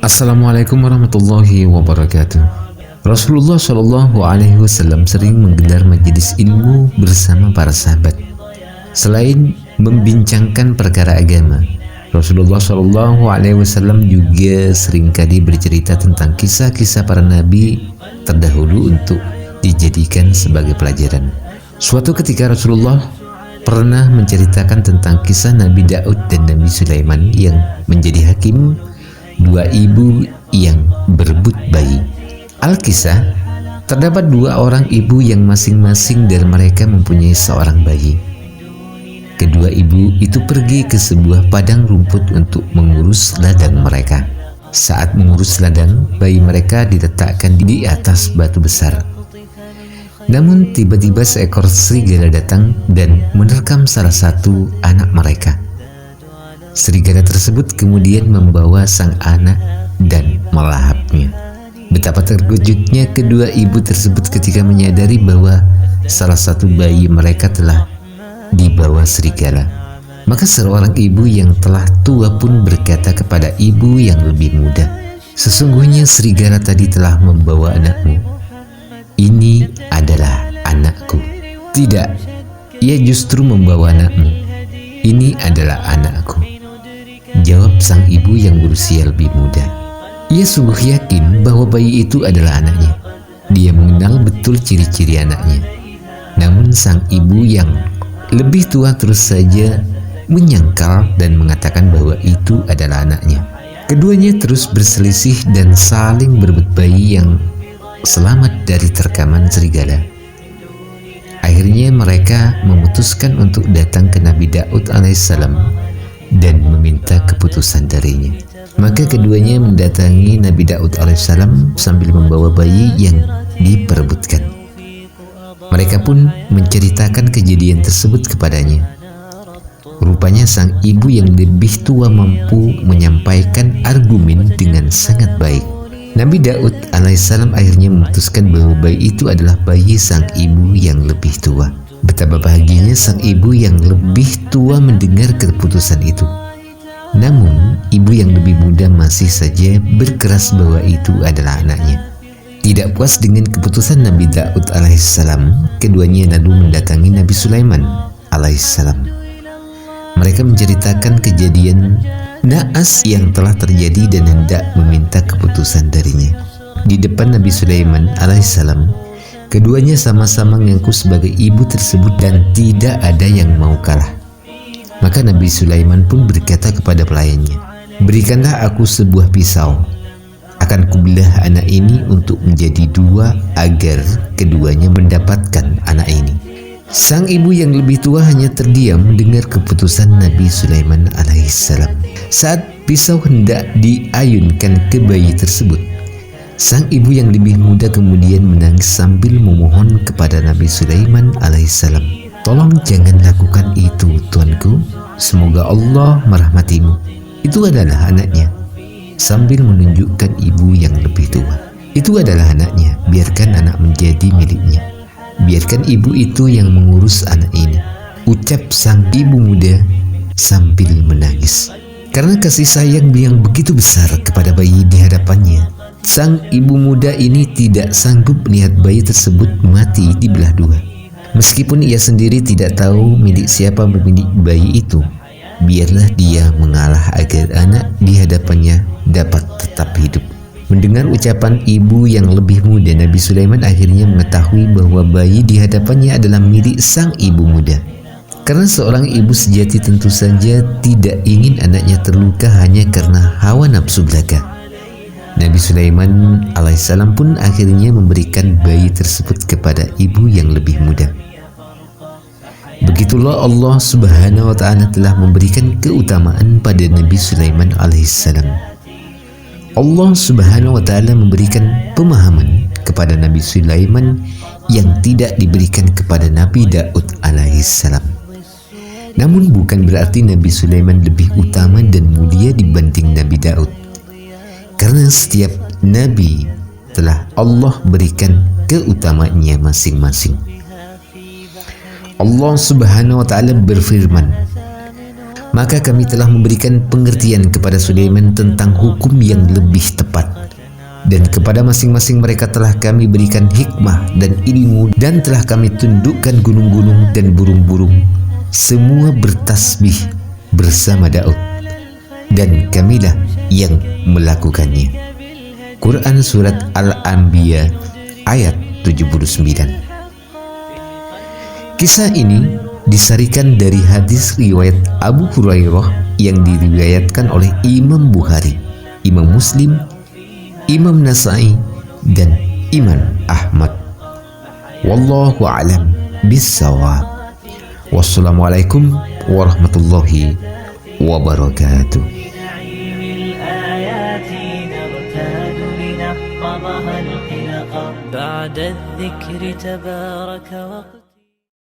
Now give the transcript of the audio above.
Assalamualaikum warahmatullahi wabarakatuh. Rasulullah Shallallahu Alaihi Wasallam sering menggelar majelis ilmu bersama para sahabat. Selain membincangkan perkara agama, Rasulullah Shallallahu Alaihi Wasallam juga seringkali bercerita tentang kisah-kisah para nabi terdahulu untuk dijadikan sebagai pelajaran. Suatu ketika Rasulullah pernah menceritakan tentang kisah Nabi Daud dan Nabi Sulaiman yang menjadi hakim dua ibu yang berebut bayi. Al-Kisah, terdapat dua orang ibu yang masing-masing dari mereka mempunyai seorang bayi. Kedua ibu itu pergi ke sebuah padang rumput untuk mengurus ladang mereka. Saat mengurus ladang, bayi mereka diletakkan di atas batu besar. Namun tiba-tiba seekor serigala datang dan menerkam salah satu anak mereka. Serigala tersebut kemudian membawa sang anak dan melahapnya. Betapa terkejutnya kedua ibu tersebut ketika menyadari bahwa salah satu bayi mereka telah dibawa serigala. Maka seorang ibu yang telah tua pun berkata kepada ibu yang lebih muda, "Sesungguhnya serigala tadi telah membawa anakmu. Ini adalah anakku." "Tidak, ia justru membawa anakmu. Ini adalah anakku," jawab sang ibu yang berusia lebih muda. Ia sungguh yakin bahwa bayi itu adalah anaknya. Dia mengenal betul ciri-ciri anaknya. Namun sang ibu yang lebih tua terus saja menyangkal dan mengatakan bahwa itu adalah anaknya. Keduanya terus berselisih dan saling berebut bayi yang selamat dari terkaman serigala. Akhirnya mereka memutuskan untuk datang ke Nabi Daud alaihissalam dan meminta keputusan darinya. Maka keduanya mendatangi Nabi Daud alaihissalam sambil membawa bayi yang diperebutkan. Mereka pun menceritakan kejadian tersebut kepadanya. Rupanya sang ibu yang lebih tua mampu menyampaikan argumen dengan sangat baik. Nabi Daud alaihissalam akhirnya memutuskan bahwa bayi itu adalah bayi sang ibu yang lebih tua. Betapa bahagianya sang ibu yang lebih tua mendengar keputusan itu. Namun, ibu yang lebih muda masih saja berkeras bahwa itu adalah anaknya. Tidak puas dengan keputusan Nabi Daud alaihissalam, keduanya lalu mendatangi Nabi Sulaiman alaihissalam. Mereka menceritakan kejadian naas yang telah terjadi dan hendak meminta keputusan darinya. Di depan Nabi Sulaiman alaihissalam, keduanya sama-sama mengaku sebagai ibu tersebut dan tidak ada yang mau kalah. Maka Nabi Sulaiman pun berkata kepada pelayannya, "Berikanlah aku sebuah pisau. Akan kubelah anak ini untuk menjadi dua agar keduanya mendapatkan anak ini." Sang ibu yang lebih tua hanya terdiam mendengar keputusan Nabi Sulaiman alaihissalam. Saat pisau hendak diayunkan ke bayi tersebut, sang ibu yang lebih muda kemudian menangis sambil memohon kepada Nabi Sulaiman alaihissalam, "Tolong jangan lakukan itu, tuanku. Semoga Allah merahmatimu. Itu adalah anaknya." Sambil menunjukkan ibu yang lebih tua. "Itu adalah anaknya. Biarkan anak menjadi miliknya. Biarkan ibu itu yang mengurus anak ini," ucap sang ibu muda sambil menangis. Karena kasih sayang yang begitu besar kepada bayi di hadapannya, sang ibu muda ini tidak sanggup melihat bayi tersebut mati dibelah dua. Meskipun ia sendiri tidak tahu milik siapa pemilik bayi itu, biarlah dia mengalah agar anak di hadapannya dapat tetap hidup. Mendengar ucapan ibu yang lebih muda, Nabi Sulaiman akhirnya mengetahui bahwa bayi di hadapannya adalah milik sang ibu muda. Karena seorang ibu sejati tentu saja tidak ingin anaknya terluka hanya karena hawa nafsu belaka. Nabi Sulaiman alaihissalam pun akhirnya memberikan bayi tersebut kepada ibu yang lebih muda. Begitulah Allah Subhanahu wa ta'ala telah memberikan keutamaan pada Nabi Sulaiman alaihissalam. Allah Subhanahu wa ta'ala memberikan pemahaman kepada Nabi Sulaiman yang tidak diberikan kepada Nabi Daud alaihissalam. Namun bukan berarti Nabi Sulaiman lebih utama dan mulia dibanding Nabi Daud. Karena setiap nabi telah Allah berikan keutamaannya masing-masing. Allah Subhanahu wa ta'ala berfirman, maka kami telah memberikan pengertian kepada Sulaiman tentang hukum yang lebih tepat. Dan kepada masing-masing mereka telah kami berikan hikmah dan ilmu, dan telah kami tundukkan gunung-gunung dan burung-burung, semua bertasbih bersama Daud, dan kamilah yang melakukannya. Quran Surat Al-Anbiya ayat 79. Kisah ini disarikan dari hadis riwayat Abu Hurairah yang diriwayatkan oleh Imam Bukhari, Imam Muslim, Imam Nasai, dan Imam Ahmad. Wallahu a'lam bissawab. Wassalamualaikum warahmatullahi wabarakatuh. بعد الذكر تبارك وقت